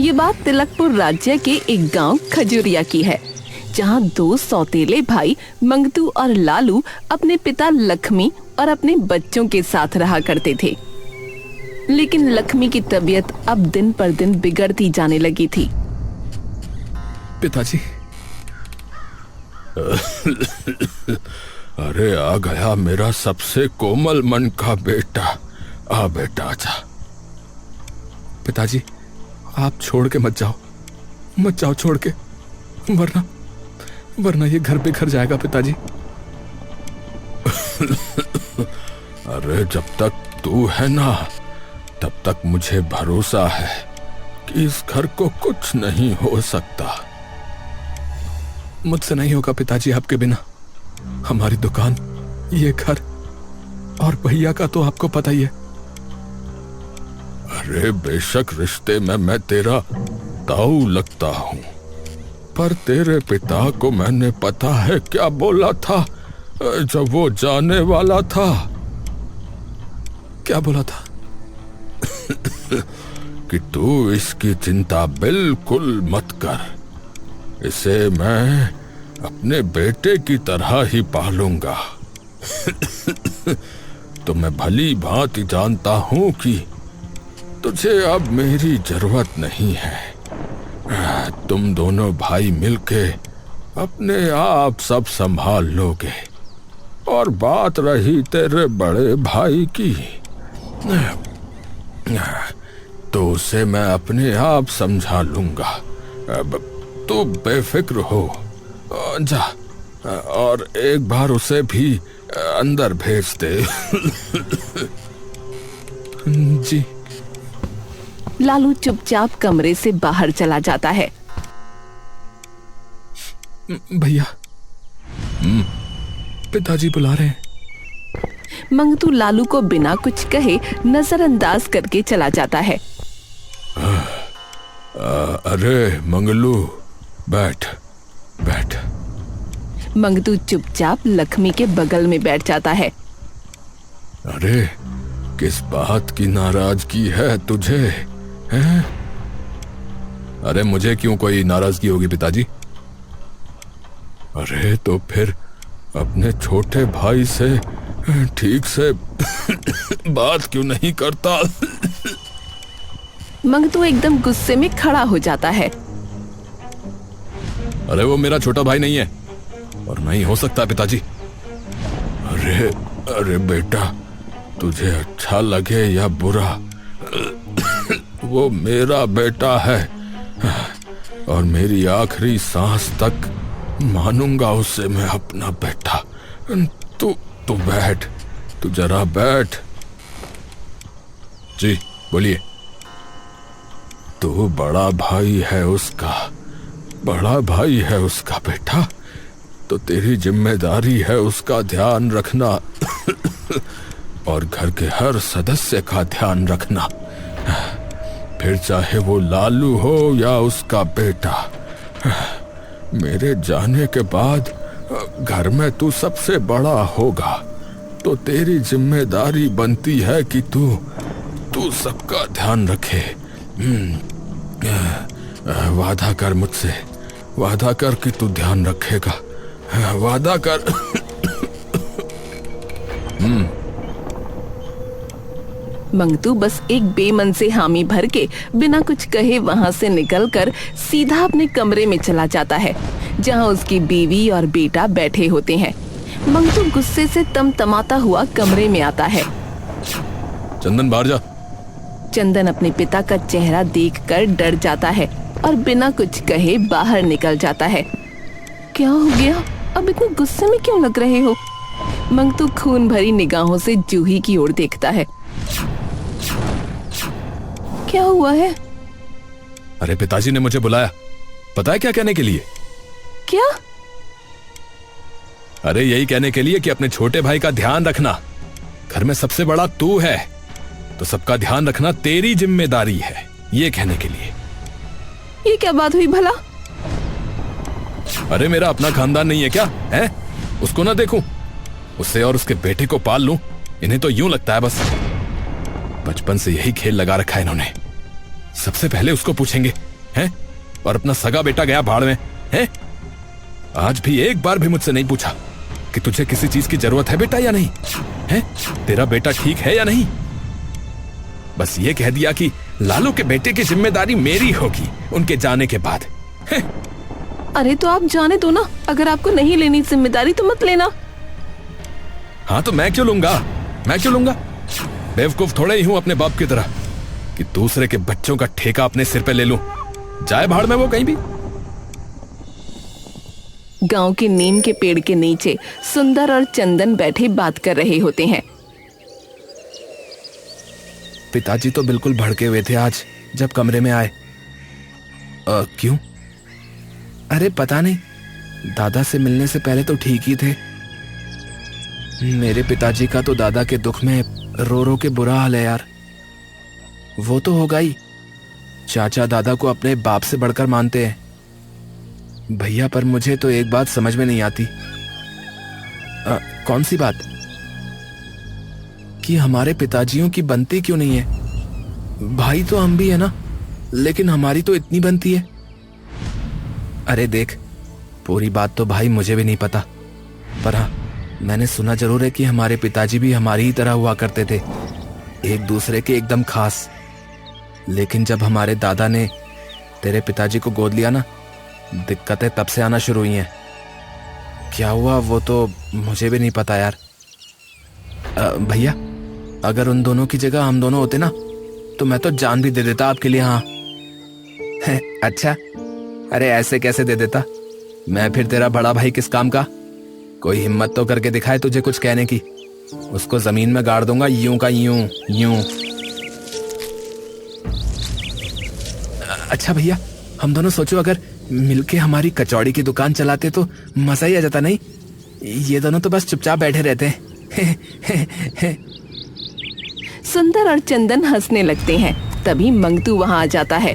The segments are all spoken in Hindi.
ये बात तिलकपुर राज्य के एक गांव खजुरिया की है, जहां दो सौतेले भाई मंगतू और लालू अपने पिता लक्ष्मी और अपने बच्चों के साथ रहा करते थे। लेकिन लक्ष्मी की तबीयत अब दिन पर दिन बिगड़ती जाने लगी थी। पिताजी। अरे आ गया मेरा सबसे कोमल मन का बेटा। आ बेटा आजा। पिताजी आप छोड़ के मत जाओ छोड़ के, वरना ये घर बेघर जाएगा पिताजी। अरे जब तक तू है ना तब तक मुझे भरोसा है कि इस घर को कुछ नहीं हो सकता। मुझसे नहीं होगा पिताजी आपके बिना। हमारी दुकान, ये घर और भैया का तो आपको पता ही है। अरे बेशक रिश्ते में मैं तेरा ताऊ लगता हूं, पर तेरे पिता को मैंने पता है क्या बोला था जब वो जाने वाला था। क्या बोला था? कि तू इसकी चिंता बिल्कुल मत कर, इसे मैं अपने बेटे की तरह ही पालूंगा। तो मैं भली भांति जानता हूं कि तुझे अब मेरी जरूरत नहीं है। तुम दोनों भाई मिलके अपने आप सब संभाल लोगे। और बात रही तेरे बड़े भाई की, तो उसे मैं अपने आप समझा लूंगा। अब तू बेफिक्र हो जा, और एक बार उसे भी अंदर भेज दे। जी। लालू चुपचाप कमरे से बाहर चला जाता है। भैया पिताजी बुला रहे हैं। मंगतू लालू को बिना कुछ कहे नजरअंदाज करके चला जाता है। अरे मंगलू बैठ। मंगतू चुपचाप लक्ष्मी के बगल में बैठ जाता है। अरे किस बात की नाराजगी है तुझे? हैं? अरे मुझे क्यों कोई नाराजगी होगी पिताजी? अरे तो फिर अपने छोटे भाई से ठीक से बात क्यों नहीं करता? मंगतू एकदम गुस्से में खड़ा हो जाता है। अरे वो मेरा छोटा भाई नहीं है और नहीं हो सकता पिताजी। अरे बेटा, तुझे अच्छा लगे या बुरा, वो मेरा बेटा है और मेरी आखिरी सांस तक मानूंगा उसे मैं अपना बेटा। तू बैठ, तू जरा बैठ। जी बोलिए। तू बड़ा भाई है उसका बेटा, तो तेरी जिम्मेदारी है उसका ध्यान रखना और घर के हर सदस्य का ध्यान रखना, फिर चाहे वो लालू हो या उसका बेटा। मेरे जाने के बाद घर में तू सबसे बड़ा होगा, तो तेरी जिम्मेदारी बनती है कि तू सबका ध्यान रखे। वादा कर मुझसे, वादा कर कि तू ध्यान रखेगा, वादा कर। मंगतू बस एक बेमन से हामी भर के बिना कुछ कहे वहां से निकलकर सीधा अपने कमरे में चला जाता है, जहां उसकी बीवी और बेटा बैठे होते हैं। मंगतू गुस्से से तमतमाता हुआ कमरे में आता है। चंदन बाहर जा। चंदन अपने पिता का चेहरा देखकर डर जाता है और बिना कुछ कहे बाहर निकल जाता है। क्या हो गया? अब इतने गुस्से में क्यों लग रहे हो? मंगतू खून भरी निगाहों से जूही की ओर देखता है। क्या हुआ है? अरे पिताजी ने मुझे बुलाया, पता है क्या कहने के लिए? क्या? अरे यही कहने के लिए कि अपने छोटे भाई का ध्यान रखना। घर में सबसे बड़ा तू है, तो सबका ध्यान रखना तेरी जिम्मेदारी है, ये कहने के लिए। ये क्या बात हुई भला? अरे मेरा अपना खानदान नहीं है क्या? है? उसको ना देखूं, उसे और उसके बेटे को पाल लूं? इन्हें तो यूं लगता है बस बचपन से यही खेल लगा रखा है इन्होंने। सबसे पहले उसको पूछेंगे हैं? और अपना सगा बेटा गया भाड़ में, हैं? आज भी एक बार भी मुझसे नहीं पूछा कि तुझे किसी चीज की जरूरत है बेटा या नहीं, हैं? तेरा बेटा ठीक है या नहीं? बस ये कह दिया कि लालू के बेटे की जिम्मेदारी मेरी होगी उनके जाने के बाद, हैं? अरे तो आप जाने दो ना, अगर आपको नहीं लेनी जिम्मेदारी तो मत लेना। हाँ तो मैं क्यों लूंगा, मैं क्यों लूंगा? बेवकूफ थोड़े ही हूं अपने बाप की तरह कि दूसरे के बच्चों का ठेका अपने सिर पे ले लूं। जाए भाड़ में वो कहीं भी। गांव के नीम के पेड़ के नीचे सुंदर और चंदन बैठे बात कर रहे होते हैं। पिताजी तो बिल्कुल भड़के हुए थे आज जब कमरे में आए। क्यों? अरे पता नहीं, दादा से मिलने से पहले तो ठीक ही थे। मेरे पिताजी का तो दादा के दुख में रो रो के बुरा हाल है यार। वो तो होगा ही, चाचा दादा को अपने बाप से बढ़कर मानते हैं भैया। पर मुझे तो एक बात समझ में नहीं आती। कौन सी बात? कि हमारे पिताजियों की बनती क्यों नहीं है? भाई तो हम भी है ना, लेकिन हमारी तो इतनी बनती है। अरे देख, पूरी बात तो भाई मुझे भी नहीं पता, पर हाँ मैंने सुना जरूर है कि हमारे पिताजी भी हमारी ही तरह हुआ करते थे, एक दूसरे के एकदम खास। लेकिन जब हमारे दादा ने तेरे पिताजी को गोद लिया ना, दिक्कतें तब से आना शुरू हुई हैं। क्या हुआ वो तो मुझे भी नहीं पता यार। भैया, अगर उन दोनों की जगह हम दोनों होते ना तो मैं तो जान भी दे देता आपके लिए। हाँ अच्छा, अरे ऐसे कैसे दे देता? मैं फिर तेरा बड़ा भाई किस काम का? कोई हिम्मत तो करके दिखाए तुझे कुछ कहने की, उसको जमीन में गाड़ दूंगा यूं का यूं यूं। अच्छा भैया, हम दोनों सोचो अगर मिलके हमारी कचौड़ी की दुकान चलाते तो मजा ही आ जाता नहीं? ये दोनों तो बस चुपचाप बैठे रहते हैं। सुंदर और चंदन हंसने लगते हैं। तभी मंगतू वहां आ जाता है।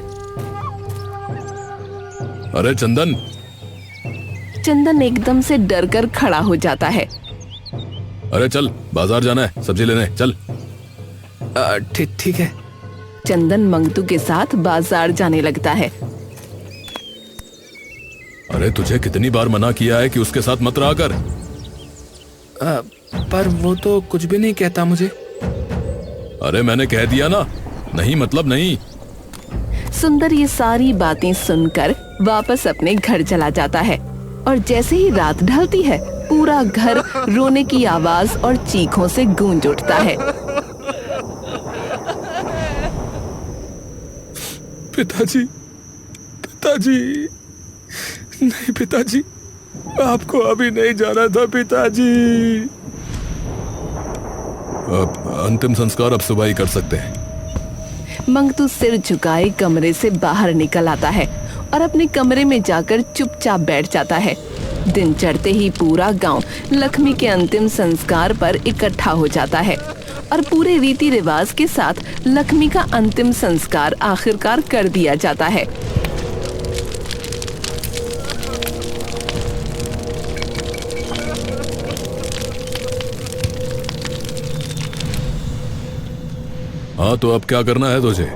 अरे चंदन! चंदन एकदम से डर कर खड़ा हो जाता है। अरे चल, बाजार जाना है, सब्जी लेने चल। ठीक है। चंदन मंगतू के साथ बाजार जाने लगता है। अरे तुझे कितनी बार मना किया है कि उसके साथ मत रहा कर। पर वो तो कुछ भी नहीं कहता मुझे। अरे मैंने कह दिया ना, नहीं मतलब नहीं। सुंदर ये सारी बातें सुनकर वापस अपने घर चला जाता है और जैसे ही रात ढलती है पूरा घर रोने की आवाज और चीखों से गूंज उठता है। पिताजी, पिताजी, नहीं पिताजी, आपको अभी नहीं जाना था पिताजी। अंतिम संस्कार अब सुबह ही कर सकते हैं। मंगतू सिर झुकाए कमरे से बाहर निकल आता है और अपने कमरे में जाकर चुपचाप बैठ जाता है। दिन चढ़ते ही पूरा गांव लक्ष्मी के अंतिम संस्कार पर इकट्ठा हो जाता है और पूरे रीति रिवाज के साथ लक्ष्मी का अंतिम संस्कार आखिरकार कर दिया जाता है। हाँ तो अब क्या करना है तुझे?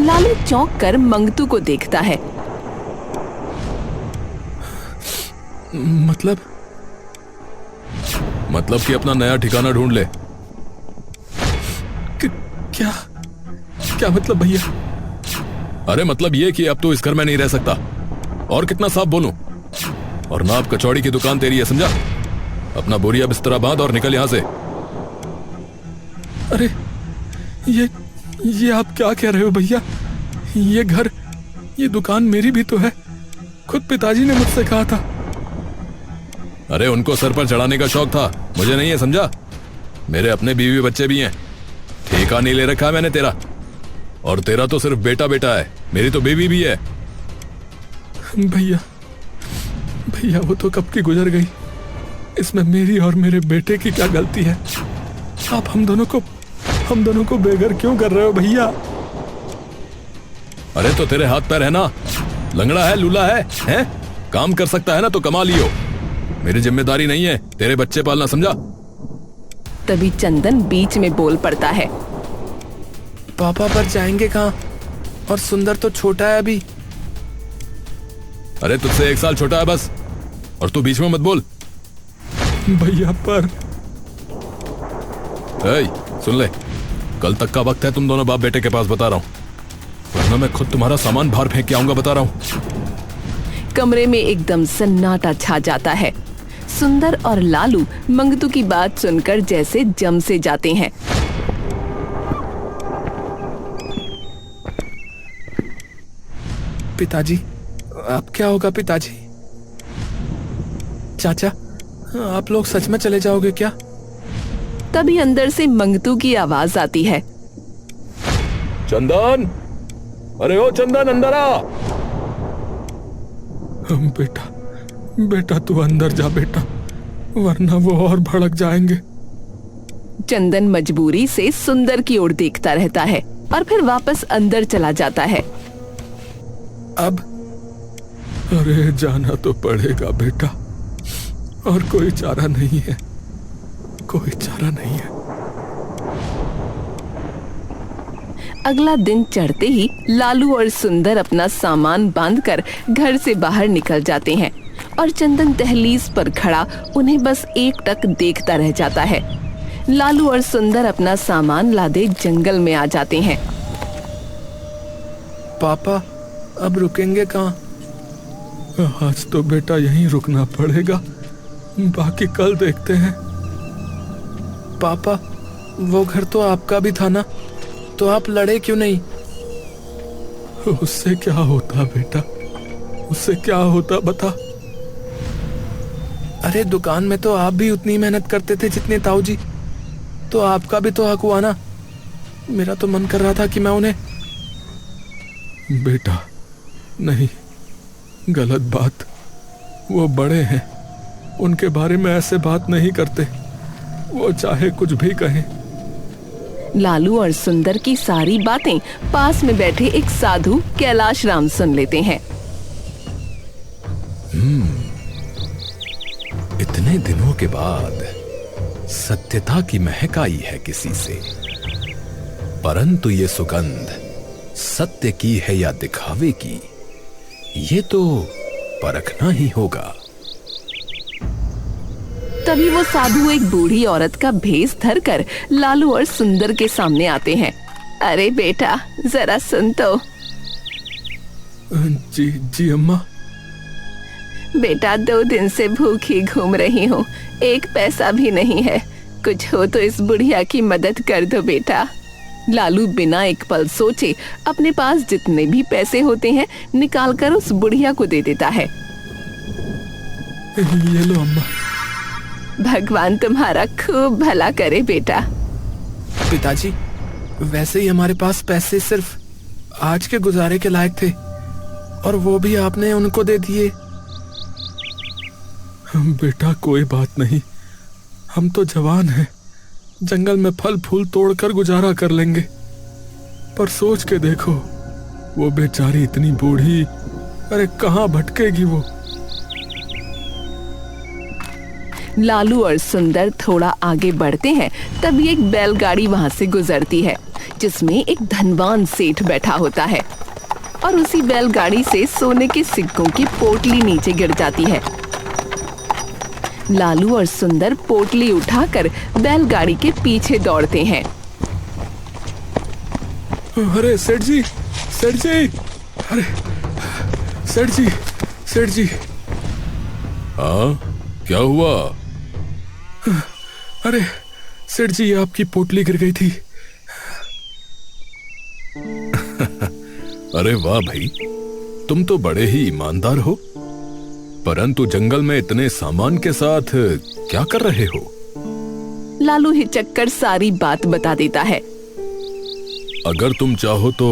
लालू चौंक कर मंगतू को देखता है। मतलब कि अपना नया ठिकाना ढूंढ ले। क्या क्या मतलब भैया? अरे मतलब ये कि अब तो इस घर में नहीं रह सकता। और कितना साफ बोलूं? और ना अब कचौड़ी की दुकान तेरी है, समझा? अपना बोरिया बिस्तरा बांध और निकल यहां से। अरे ये आप क्या कह रहे हो भैया? ये घर, ये दुकान मेरी भी तो है, खुद पिताजी ने मुझसे कहा था। अरे उनको सर पर चढ़ाने का शौक था, मुझे नहीं है, समझा? मेरे अपने बीवी बच्चे भी हैं, ठेका नहीं ले रखा मैंने तेरा। और तेरा तो सिर्फ बेटा बेटा है, मेरी तो बीवी भी है। भैया वो तो कब की गुजर गई, इसमें मेरी और मेरे बेटे की क्या गलती है? आप हम दोनों को बेघर क्यों कर रहे हो भैया? अरे तो तेरे हाथ पैर है ना, लंगड़ा है, लूला है, हैं? काम कर सकता है ना तो कमा लियो। मेरी जिम्मेदारी नहीं है तेरे बच्चे पालना, समझा? तभी चंदन बीच में बोल पड़ता है। पापा पर जाएंगे कहाँ? और सुंदर तो छोटा है अभी। अरे तुझसे 1 साल छोटा है बस, और तू बीच में मत बोल। भैया पर सुन ले, कल तक का वक्त है तुम दोनों बाप बेटे के पास, बता रहा हूं, वरना मैं खुद तुम्हारा सामान बाहर फेंक के आऊंगा, बता रहा हूं। कमरे में एकदम सन्नाटा छा जाता है। सुंदर और लालू मंगतू की बात सुनकर जैसे जम से जाते हैं। पिताजी, अब क्या होगा पिताजी? चाचा, आप लोग सच में चले जाओगे क्या? तभी अंदर से मंगतू की आवाज आती है। चंदन, अरे ओ चंदन, अंदर आ। बेटा, बेटा तू अंदर जा बेटा, वरना वो और भड़क जाएंगे। चंदन मजबूरी से सुंदर की ओर देखता रहता है और फिर वापस अंदर चला जाता है। अब अरे जाना तो पड़ेगा बेटा, और कोई चारा नहीं है, कोई चारा नहीं है। अगला दिन चढ़ते ही लालू और सुंदर अपना सामान बांधकर घर से बाहर निकल जाते हैं और चंदन दहलीज पर खड़ा उन्हें बस एकटक देखता रह जाता है। लालू और सुंदर अपना सामान लादे जंगल में आ जाते हैं। पापा, अब रुकेंगे कहाँ? आज तो बेटा यहीं रुकना पड़ेगा, बाकी कल देखते हैं। पापा, वो घर तो आपका भी था ना, तो आप लड़े क्यों नहीं? उससे क्या होता बेटा, उससे क्या होता बता। अरे दुकान में तो आप भी उतनी मेहनत करते थे जितने ताऊ जी, तो आपका भी तो हक हुआ ना। मेरा तो मन कर रहा था कि मैं उन्हें। बेटा नहीं, गलत बात, वो बड़े हैं, उनके बारे में ऐसे बात नहीं करते, वो चाहे कुछ भी कहें। लालू और सुंदर की सारी बातें पास में बैठे एक साधु कैलाश राम सुन लेते हैं। इतने दिनों के बाद सत्यता की महक आई है किसी से, परंतु ये सुगंध सत्य की है या दिखावे की, ये तो परखना ही होगा। तभी वो साधु एक बूढ़ी औरत का भेष धरकर लालू और सुंदर के सामने आते हैं। अरे बेटा, जरा सुन तो। जी जी अम्मा। बेटा, 2 दिन से भूखी घूम रही हूँ, 1 पैसा भी नहीं है, कुछ हो तो इस बुढ़िया की मदद कर दो बेटा। लालू बिना एक पल सोचे अपने पास जितने भी पैसे होते हैं निकालकर उस बुढ़िया को दे देता है। ये लो अम्मा। भगवान तुम्हारा खूब भला करे बेटा। पिताजी, वैसे ही हमारे पास पैसे सिर्फ आज के गुजारे के लायक थे, और वो भी आपने उनको दे दिए। बेटा कोई बात नहीं, हम तो जवान हैं, जंगल में फल फूल तोड़कर गुजारा कर लेंगे। पर सोच के देखो, वो बेचारी इतनी बूढ़ी, अरे कहाँ भटकेगी वो। लालू और सुंदर थोड़ा आगे बढ़ते हैं, तभी एक बैलगाड़ी वहां से गुजरती है जिसमें एक धनवान सेठ बैठा होता है, और उसी बैलगाड़ी से सोने के सिक्कों की पोटली नीचे गिर जाती है। लालू और सुंदर पोटली उठाकर बैलगाड़ी के पीछे दौड़ते हैं। अरे सेठ जी, सेठ जी, अरे सेठ जी, सेठ जी। हाँ, क्या हुआ? अरे सेठ जी, आपकी पोटली गिर गई थी। अरे वाह भाई, तुम तो बड़े ही ईमानदार हो, परंतु जंगल में इतने सामान के साथ क्या कर रहे हो? लालू हिचककर सारी बात बता देता है। अगर तुम चाहो तो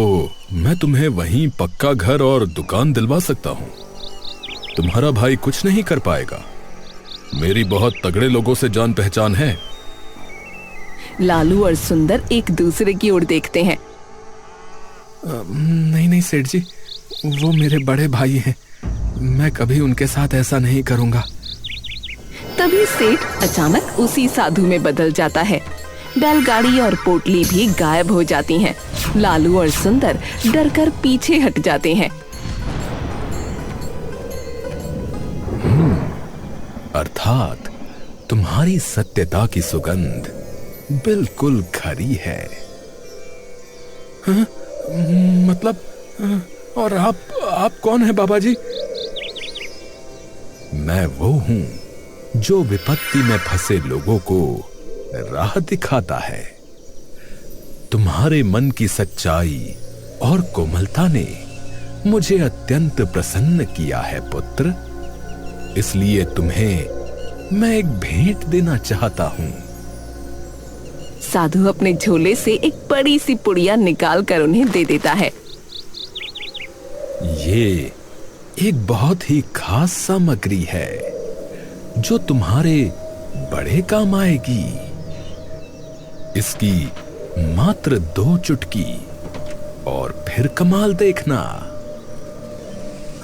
मैं तुम्हें वहीं पक्का घर और दुकान दिलवा सकता हूँ। तुम्हारा भाई कुछ नहीं कर पाएगा, मेरी बहुत तगड़े लोगों से जान पहचान है। लालू और सुंदर एक दूसरे की ओर देखते हैं। नहीं नहीं सेठ जी, वो मेरे बड़े भाई हैं, मैं कभी उनके साथ ऐसा नहीं करूंगा। तभी सेठ अचानक उसी साधु में बदल जाता है। बैलगाड़ी और पोटली भी गायब हो जाती हैं। लालू और सुंदर डरकर पीछे हट जाते हैं। अर्थात तुम्हारी सत्यता की सुगंध बिल्कुल खरी है। हाँ? मतलब और आप कौन है बाबा जी? मैं वो हूं जो विपत्ति में फंसे लोगों को राह दिखाता है। तुम्हारे मन की सच्चाई और कोमलता ने मुझे अत्यंत प्रसन्न किया है पुत्र। इसलिए तुम्हें मैं एक भेंट देना चाहता हूं। साधु अपने झोले से एक बड़ी सी पुड़िया निकाल कर उन्हें दे देता है। ये एक बहुत ही खास सामग्री है जो तुम्हारे बड़े काम आएगी। इसकी मात्र 2 चुटकी और फिर कमाल देखना।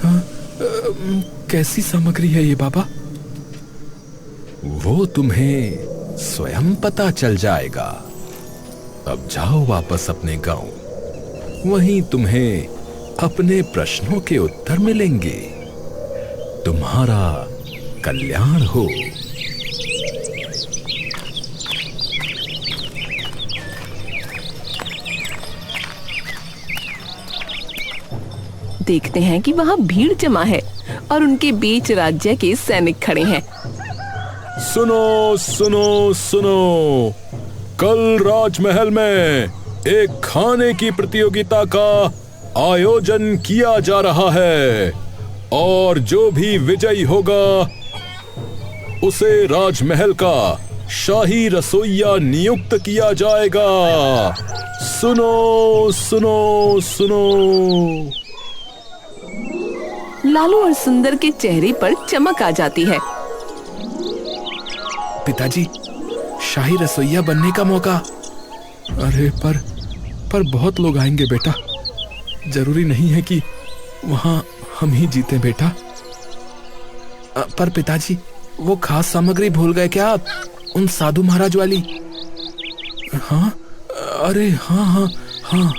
हाँ, कैसी सामग्री है ये बाबा? वो तुम्हें स्वयं पता चल जाएगा। अब जाओ वापस अपने गांव। वहीं तुम्हें अपने प्रश्नों के उत्तर मिलेंगे। तुम्हारा कल्याण हो। देखते हैं कि वहाँ भीड़ जमा है और उनके बीच राज्य के सैनिक खड़े हैं। सुनो सुनो सुनो, कल राजमहल में एक खाने की प्रतियोगिता का आयोजन किया जा रहा है और जो भी विजयी होगा उसे राजमहल का शाही रसोइया नियुक्त किया जाएगा। सुनो सुनो सुनो। लालू और सुंदर के चेहरे पर चमक आ जाती है। पिताजी, शाही रसोइया बनने का मौका। अरे पर बहुत लोग आएंगे बेटा। जरूरी नहीं है कि वहां हम ही जीते बेटा। पर पिताजी, वो खास सामग्री भूल गए क्या आप? उन साधु महाराज वाली। हाँ, अरे हाँ हाँ हाँ।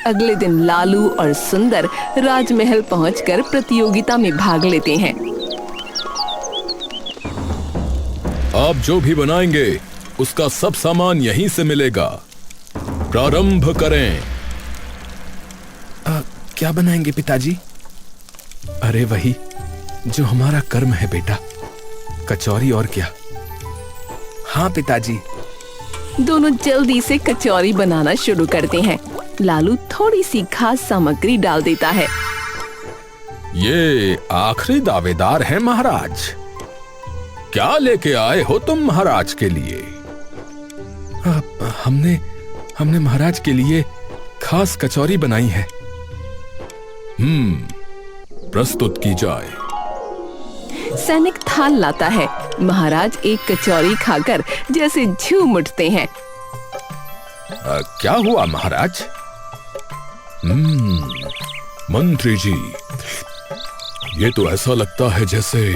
अगले दिन लालू और सुंदर राजमहल पहुंचकर प्रतियोगिता में भाग लेते हैं। आप जो भी बनाएंगे उसका सब सामान यहीं से मिलेगा। प्रारंभ करें। क्या बनाएंगे पिताजी? अरे वही जो हमारा कर्म है बेटा, कचौरी और क्या। हाँ पिताजी। दोनों जल्दी से कचौरी बनाना शुरू करते हैं। लालू थोड़ी सी खास सामग्री डाल देता है। ये आखिरी दावेदार है महाराज। क्या लेके आए हो तुम महाराज के लिए? हमने महाराज के लिए खास कचौरी बनाई है। प्रस्तुत की जाए। सैनिक थाल लाता है। महाराज एक कचौरी खाकर जैसे झूम उठते हैं। क्या हुआ महाराज? मंत्री जी, ये तो ऐसा लगता है जैसे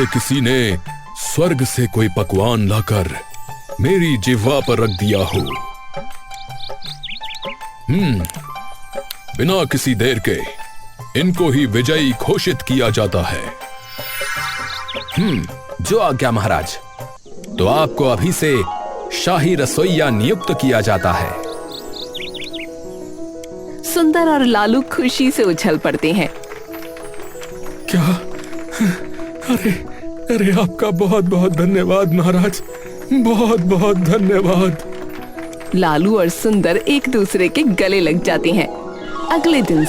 किसी ने स्वर्ग से कोई पकवान लाकर मेरी जिह्वा पर रख दिया हो। बिना किसी देर के इनको ही विजयी घोषित किया जाता है। जो आज्ञा महाराज। तो आपको अभी से शाही रसोइया नियुक्त किया जाता है। सुंदर और लालू खुशी से उछल पड़ते हैं। क्या? अरे आपका बहुत बहुत धन्यवाद महाराज, बहुत बहुत धन्यवाद। लालू और सुंदर एक दूसरे के गले लग जाते हैं। अगले दिन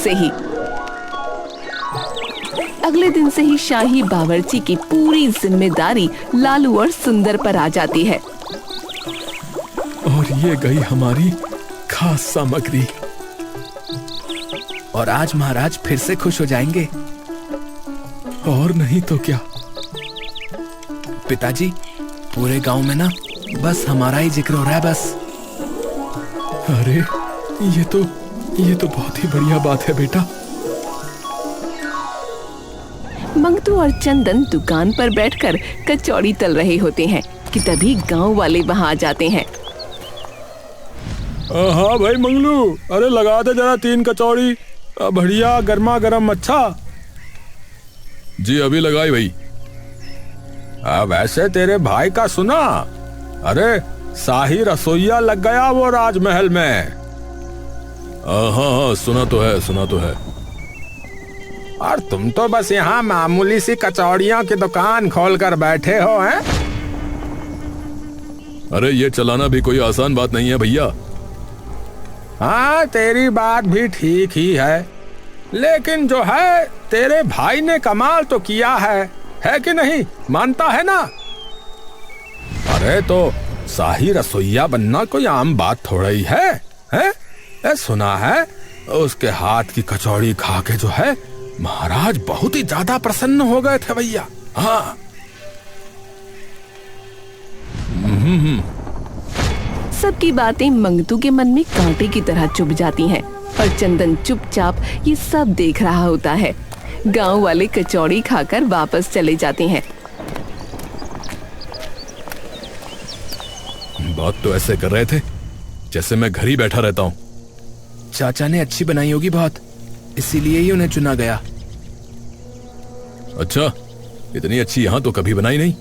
से ही शाही बावर्ची की पूरी जिम्मेदारी लालू और सुंदर पर आ जाती है। और ये गई हमारी खास सामग्री। और आज महाराज फिर से खुश हो जाएंगे। और नहीं तो क्या। पिताजी, पूरे गांव में ना बस हमारा ही जिक्र हो रहा है बस। अरे ये तो बहुत ही बढ़िया बात है बेटा। मंगतू और चंदन दुकान पर बैठकर कचौड़ी तल रहे होते हैं कि तभी गांव वाले वहां आ जाते हैं। हाँ भाई मंगलू, अरे लगा दे जरा 3 कचौड़ी, बढ़िया गर्मा गर्म। अच्छा जी अभी लगाई भाई। वैसे तेरे भाई का सुना, अरे शाही रसोइया लग गया वो राजमहल में। हाँ सुना तो है। और तुम तो बस यहाँ मामूली सी कचौड़ियों की दुकान खोलकर बैठे हो हैं? अरे ये चलाना भी कोई आसान बात नहीं है भैया। हाँ तेरी बात भी ठीक ही है, लेकिन जो है तेरे भाई ने कमाल तो किया है कि नहीं? मानता है ना? अरे तो शाही रसोइया बनना कोई आम बात थोड़ा ही है? सुना है उसके हाथ की कचौड़ी खा के जो है महाराज बहुत ही ज्यादा प्रसन्न हो गए थे भैया। हाँ सबकी बातें मंगतू के मन में कांटे की तरह चुभ जाती हैं और चंदन चुपचाप ये सब देख रहा होता है। गांव वाले कचौड़ी खाकर वापस चले जाते हैं। बात तो ऐसे कर रहे थे जैसे मैं घर ही बैठा रहता हूँ। चाचा ने अच्छी बनाई होगी बहुत, इसीलिए ही उन्हें चुना गया। अच्छा, इतनी अच्छी यहाँ तो कभी बनाई नहीं।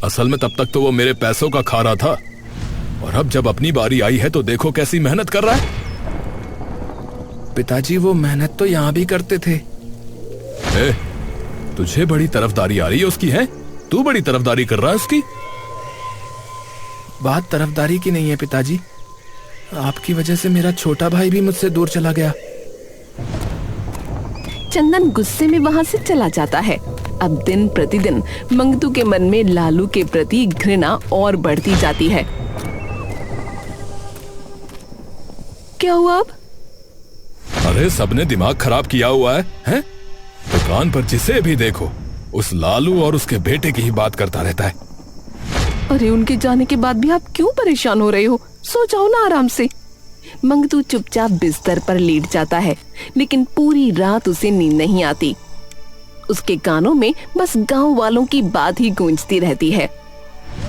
असल में तब तक तो वो मेरे पैसों का खा रहा था, और अब जब अपनी बारी आई है तो देखो कैसी मेहनत कर रहा है। पिताजी वो मेहनत तो यहाँ भी करते थे। तुझे बड़ी तरफदारी आ रही है उसकी, है? तू बड़ी तरफदारी कर रहा है उसकी? बात तरफदारी की नहीं है पिताजी, आपकी वजह से मेरा छोटा भाई भी मुझसे दूर चला गया। चंदन गुस्से में वहां से चला जाता है। अब दिन प्रतिदिन मंगतू के मन में लालू के प्रति घृणा और बढ़ती जाती है। क्या हुआ अब? अरे सबने दिमाग खराब किया हुआ है? दुकान पर जिसे भी देखो उस लालू और उसके बेटे की ही बात करता रहता है। अरे उनके जाने के बाद भी आप क्यों परेशान हो रहे हो? सो जाओ ना आराम से। मंगतू चुपचाप बिस्तर पर लेट जाता है, लेकिन पूरी रात उसे नींद नहीं आती। उसके कानों में बस गांव वालों की बात ही गूंजती रहती है।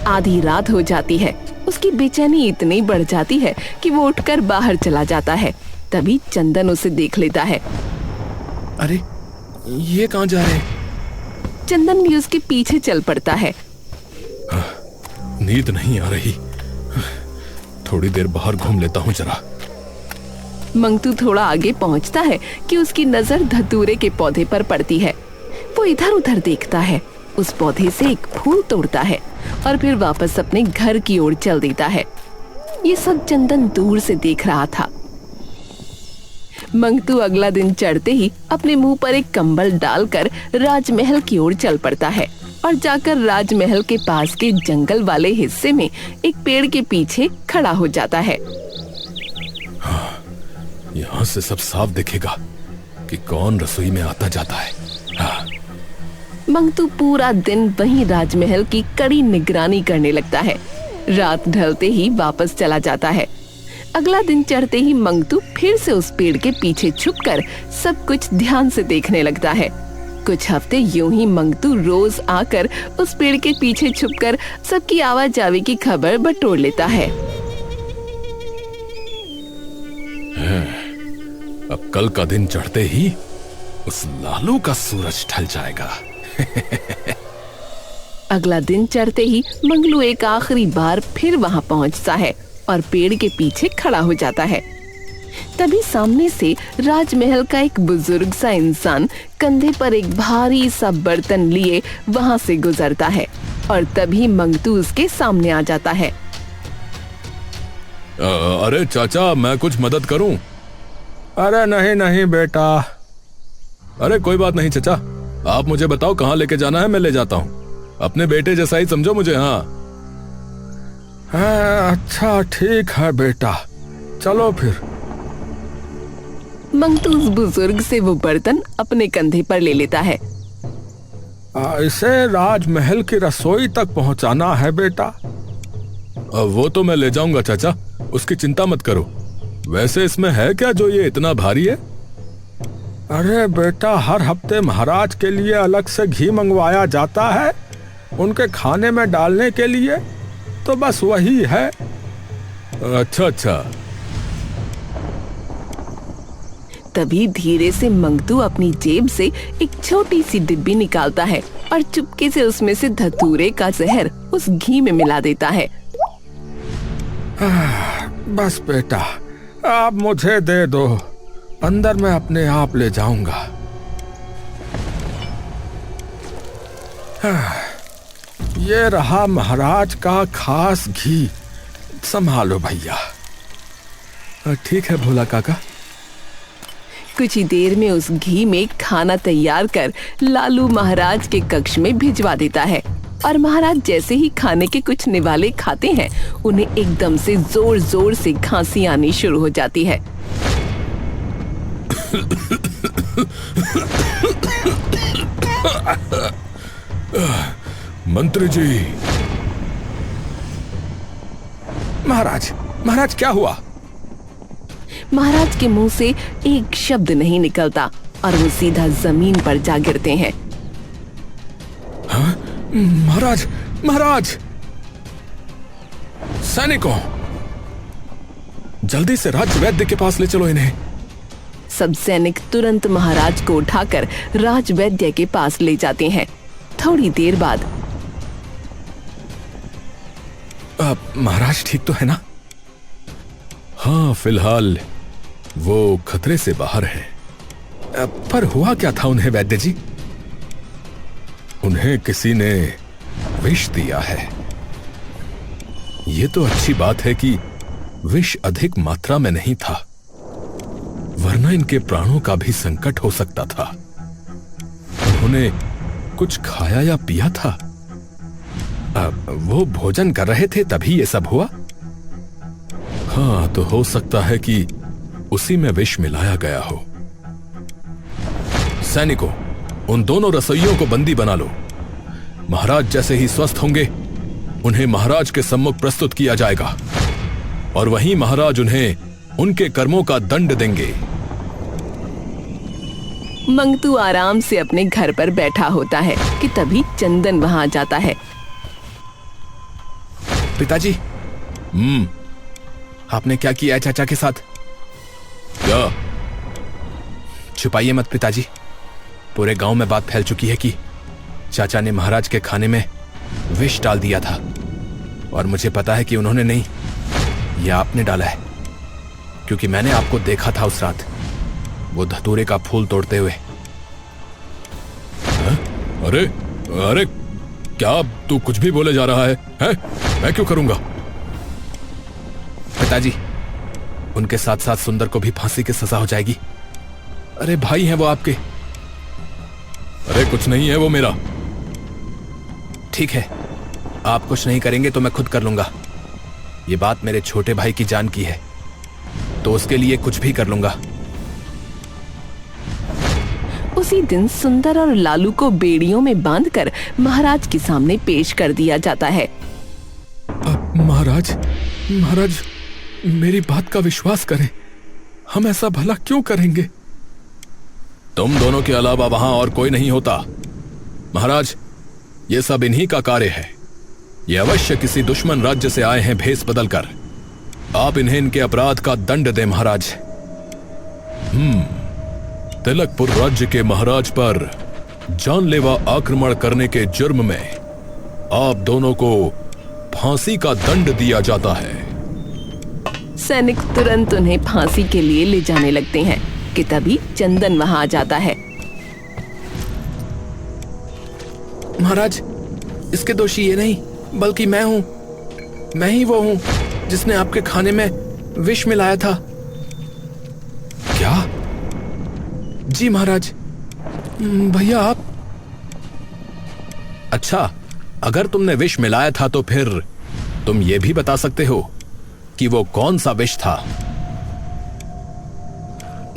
आधी रात हो जाती है, उसकी बेचैनी इतनी बढ़ जाती है कि वो उठकर बाहर चला जाता है। तभी चंदन उसे देख लेता है। अरे ये कहाँ जा रहे हैं? चंदन भी उसके पीछे चल पड़ता है। नींद नहीं आ रही, थोड़ी देर बाहर घूम लेता हूँ जरा। मंगतू थोड़ा आगे पहुँचता है कि उसकी नजर धतूरे के पौधे पर पड़ती है। वो इधर उधर देखता है, उस पौधे से एक फूल तोड़ता है और फिर वापस अपने घर की ओर चल देता है। ये सब चंदन दूर से देख रहा था। मंगतू अगला दिन चढ़ते ही अपने मुंह पर एक कंबल डालकर राजमहल की ओर चल पड़ता है और जाकर राजमहल के पास के जंगल वाले हिस्से में एक पेड़ के पीछे खड़ा हो जाता है। हाँ, यहाँ से सब साफ दिखेगा कि कौन रसोई में आता जाता है। हाँ। मंगतू पूरा दिन वहीं राजमहल की कड़ी निगरानी करने लगता है। रात ढलते ही वापस चला जाता है। अगला दिन चढ़ते ही मंगतू फिर से उस पेड़ के पीछे छुपकर सब कुछ ध्यान से देखने लगता है। कुछ हफ्ते यूं ही मंगतू रोज आकर उस पेड़ के पीछे छुपकर सबकी आवाजावी की खबर बटोर लेता है। अब कल का दिन चढ़ते ही उस लालू का सूरज ढल जाएगा। अगला दिन चढ़ते ही मंगलू एक आखिरी बार फिर वहां पहुंचता है और पेड़ के पीछे खड़ा हो जाता है। तभी सामने से राजमहल का एक बुजुर्ग सा इंसान कंधे पर एक भारी सा बर्तन लिए वहां से गुजरता है और तभी मंगतू उसके सामने आ जाता है। अरे चाचा, मैं कुछ मदद करूं? अरे नहीं नहीं बेटा। अरे कोई बात नहीं चाचा, आप मुझे बताओ कहाँ लेके जाना है, मैं ले जाता हूँ। अपने बेटे जैसा ही समझो मुझे। हाँ अच्छा ठीक है बेटा, चलो फिर। मंगतू उस बुजुर्ग से वो बर्तन अपने कंधे पर ले लेता है। इसे राजमहल की रसोई तक पहुंचाना है बेटा। वो तो मैं ले जाऊंगा चाचा, उसकी चिंता मत करो। वैसे इसमें है क्या जो ये इतना भारी है? अरे बेटा, हर हफ्ते महाराज के लिए अलग से घी मंगवाया जाता है उनके खाने में डालने के लिए, तो बस वही है। अच्छा अच्छा। तभी धीरे से मंगतू अपनी जेब से एक छोटी सी डिब्बी निकालता है और चुपके से उसमें से धतूरे का जहर उस घी में मिला देता है। बस बेटा, आप मुझे दे दो, अंदर मैं अपने आप ले जाऊंगा। ये रहा महाराज का खास घी, संभालो भैया। ठीक है भोला काका। कुछ ही देर में उस घी में खाना तैयार कर लालू महाराज के कक्ष में भिजवा देता है और महाराज जैसे ही खाने के कुछ निवाले खाते हैं, उन्हें एकदम से जोर जोर से खांसी आनी शुरू हो जाती है। मंत्री जी। महाराज, महाराज क्या हुआ? महाराज के मुंह से एक शब्द नहीं निकलता और वो सीधा जमीन पर जा गिरते हैं। हाँ? महाराज, महाराज! सैनिकों, जल्दी से राज्य वैद्य के पास ले चलो इन्हें। सब सैनिक तुरंत महाराज को उठाकर राज वैद्य के पास ले जाते हैं। थोड़ी देर बाद महाराज ठीक तो है ना? हाँ, फिलहाल वो खतरे से बाहर है। पर हुआ क्या था उन्हें वैद्य जी? उन्हें किसी ने विष दिया है। ये तो अच्छी बात है कि विष अधिक मात्रा में नहीं था, वरना इनके प्राणों का भी संकट हो सकता था। उन्होंने कुछ खाया या पिया था? वो भोजन कर रहे थे तभी ये सब हुआ? हाँ, तो हो सकता है कि उसी में विष मिलाया गया हो। सैनिकों, उन दोनों रसोइयों को बंदी बना लो। महाराज जैसे ही स्वस्थ होंगे, उन्हें महाराज के सम्मुख प्रस्तुत किया जाएगा और वहीं महाराज उन्हें उनके कर्मों का दंड देंगे। मंगतू आराम से अपने घर पर बैठा होता है कि तभी चंदन वहां जाता है। पिताजी, आपने क्या किया है चाचा के साथ? क्या? छुपाइए मत पिताजी, पूरे गांव में बात फैल चुकी है कि चाचा ने महाराज के खाने में विष डाल दिया था और मुझे पता है कि उन्होंने नहीं, यह आपने डाला है, क्योंकि मैंने आपको देखा था उस रात वो धतूरे का फूल तोड़ते हुए। अरे अरे, क्या तू कुछ भी बोले जा रहा है? मैं क्यों करूंगा? पिताजी, उनके साथ साथ सुंदर को भी फांसी की सजा हो जाएगी। अरे भाई हैं वो आपके। अरे कुछ नहीं है वो मेरा। ठीक है, आप कुछ नहीं करेंगे तो मैं खुद कर लूंगा। ये बात मेरे छोटे भाई की जान की है, तो उसके लिए कुछ भी कर लूंगा। उसी दिन सुंदर और लालू को बेड़ियों में बांधकर महाराज के सामने पेश कर दिया जाता है। महाराज, महाराज, मेरी बात का विश्वास करें, हम ऐसा भला क्यों करेंगे? तुम दोनों के अलावा वहां और कोई नहीं होता। महाराज, ये सब इन्हीं का कार्य है। ये अवश्य किसी दुश्मन राज्य से आए हैं भेष बदलकर। आप इन्हें इनके अपराध का दंड दें महाराज। तिलकपुर राज्य के महाराज पर जानलेवा आक्रमण करने के जुर्म में आप दोनों को फांसी का दंड दिया जाता है। सैनिक तुरंत उन्हें फांसी के लिए ले जाने लगते हैं कि तभी चंदन वहां आ जाता है। महाराज, इसके दोषी ये नहीं बल्कि मैं हूं। मैं ही वो हूं जिसने आपके खाने में विष मिलाया था। क्या? जी महाराज। भैया आप। अच्छा, अगर तुमने विष मिलाया था तो फिर तुम ये भी बता सकते हो कि वो कौन सा विष था?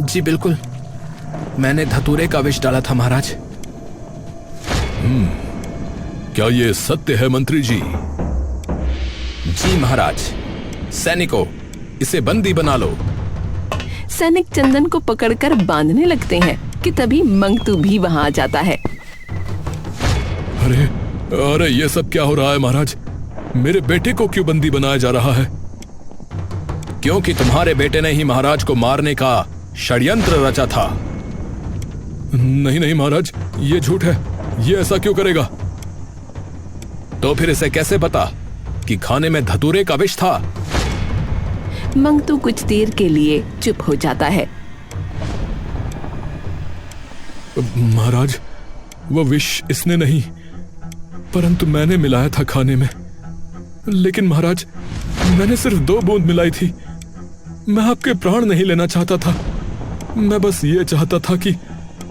जी बिल्कुल, मैंने धतूरे का विष डाला था महाराज। क्या ये सत्य है मंत्री जी? जी महाराज। सैनिकों, इसे बंदी बना लो। सैनिक चंदन को पकड़कर बांधने लगते हैं कि तभी मंगतू भी वहां आ जाता है। अरे अरे, ये सब क्या हो रहा है महाराज? मेरे बेटे को क्यों बंदी बनाया जा रहा है? क्योंकि तुम्हारे बेटे ने ही महाराज को मारने का षड्यंत्र रचा था। नहीं नहीं महाराज, ये झूठ है। ये ऐसा क्यों करेगा? तो फिर इसे कैसे पता कि खाने में धतूरे का विष था? मंगतू कुछ देर के लिए चुप हो जाता है। महाराज, वो विष इसने नहीं, परंतु मैंने मिलाया था खाने में। लेकिन महाराज, मैंने सिर्फ 2 बूंद मिलाई थी। मैं आपके प्राण नहीं लेना चाहता था। मैं बस ये चाहता था कि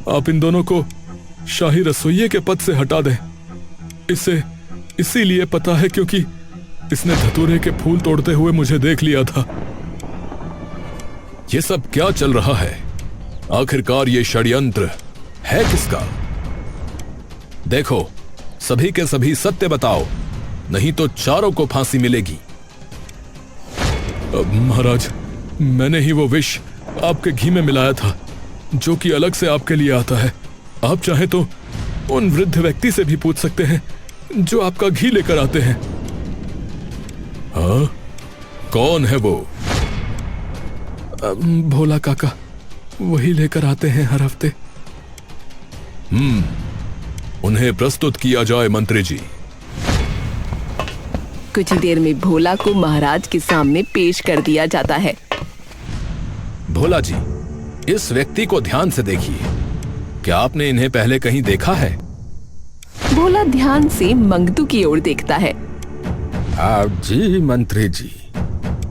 आप इन दोनों को शाही रसोइये के पद से हटा दें। इसे इसीलिए पता है क्योंकि इसने धतूरे के फूल तोड़ते हुए मुझे देख लिया था। ये सब क्या चल रहा है? आखिरकार ये षड्यंत्र है किसका? देखो, सभी के सभी सत्य बताओ, नहीं तो चारों को फांसी मिलेगी। महाराज, मैंने ही वो विष आपके घी में मिलाया था, जो कि अलग से आपके लिए आता है। आप चाहे तो उन वृद्ध व्यक्ति से भी पूछ सकते हैं जो आपका घी लेकर आते हैं। हाँ, कौन है वो? भोला काका, वही लेकर आते हैं हर हफ्ते। उन्हें प्रस्तुत किया जाए मंत्री जी। कुछ देर में भोला को महाराज के सामने पेश कर दिया जाता है। भोला जी, इस व्यक्ति को ध्यान से देखिए। क्या आपने इन्हें पहले कहीं देखा है? भोला ध्यान से मंगतू की ओर देखता है। जी मंत्री जी,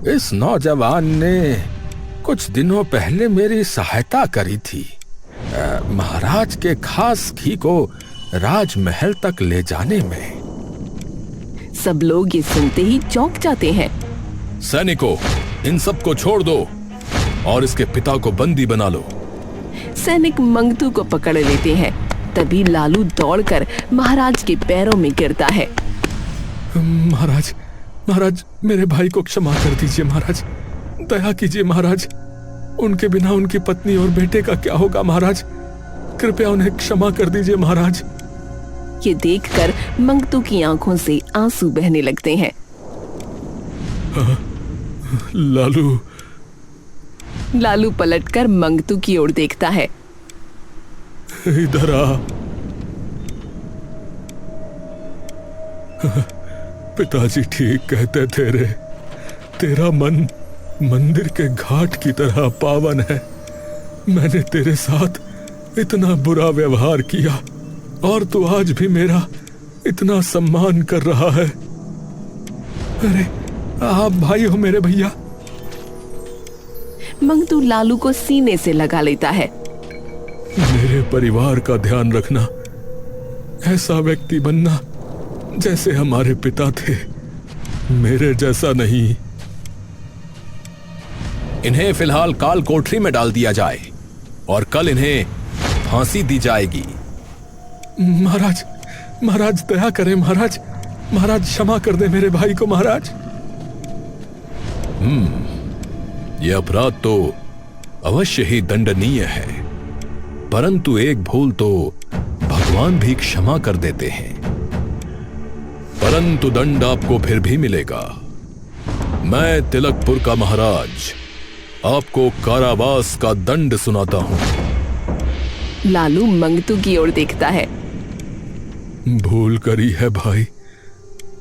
इस नौजवान ने कुछ दिनों पहले मेरी सहायता करी थी। महाराज के खास घी को राजमहल तक ले जाने में। सब लोग ये सुनते ही चौंक जाते हैं। सैनिकों, इन सब को छोड़ दो और इसके पिता को बंदी बना लो। सैनिक मंगतू को पकड़ लेते हैं। तभी लालू दौड़कर महाराज के पैरों में गिरता है। महाराज, महाराज, मेरे भाई को क्षमा कर दीजिए महाराज। दया कीजिए महाराज। उनके बिना उनकी पत्नी और बेटे का क्या होगा महाराज? कृपया उन्हें क्षमा कर दीजिए महाराज। ये देखकर मंगतू की आंखों से आंसू बहने लगते हैं। लालू। लालू पलटकर मंगतू की ओर देखता है। इधर आ। पिताजी ठीक कहते थे रे, तेरा मन मंदिर के घाट की तरह पावन है। मैंने तेरे साथ इतना बुरा व्यवहार किया और तू आज भी मेरा इतना सम्मान कर रहा है। अरे आप भाई हो मेरे भैया। मंगतू लालू को सीने से लगा लेता है। मेरे परिवार का ध्यान रखना, ऐसा व्यक्ति बनना जैसे हमारे पिता थे, मेरे जैसा नहीं। इन्हें फिलहाल काल कोठरी में डाल दिया जाए और कल इन्हें फांसी दी जाएगी। महाराज, महाराज दया करें महाराज। महाराज क्षमा कर दे मेरे भाई को महाराज। यह अपराध तो अवश्य ही दंडनीय है, परंतु एक भूल तो भगवान भी क्षमा कर देते हैं। परंतु दंड आपको फिर भी मिलेगा। मैं तिलकपुर का महाराज आपको कारावास का दंड सुनाता हूं। लालू मंगतू की ओर देखता है। भूल करी है भाई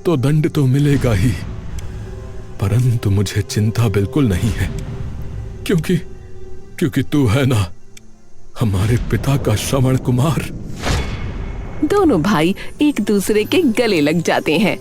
तो दंड तो मिलेगा ही, परंतु मुझे चिंता बिल्कुल नहीं है, क्योंकि तू है ना हमारे पिता का श्रवण कुमार। दोनों भाई एक दूसरे के गले लग जाते हैं।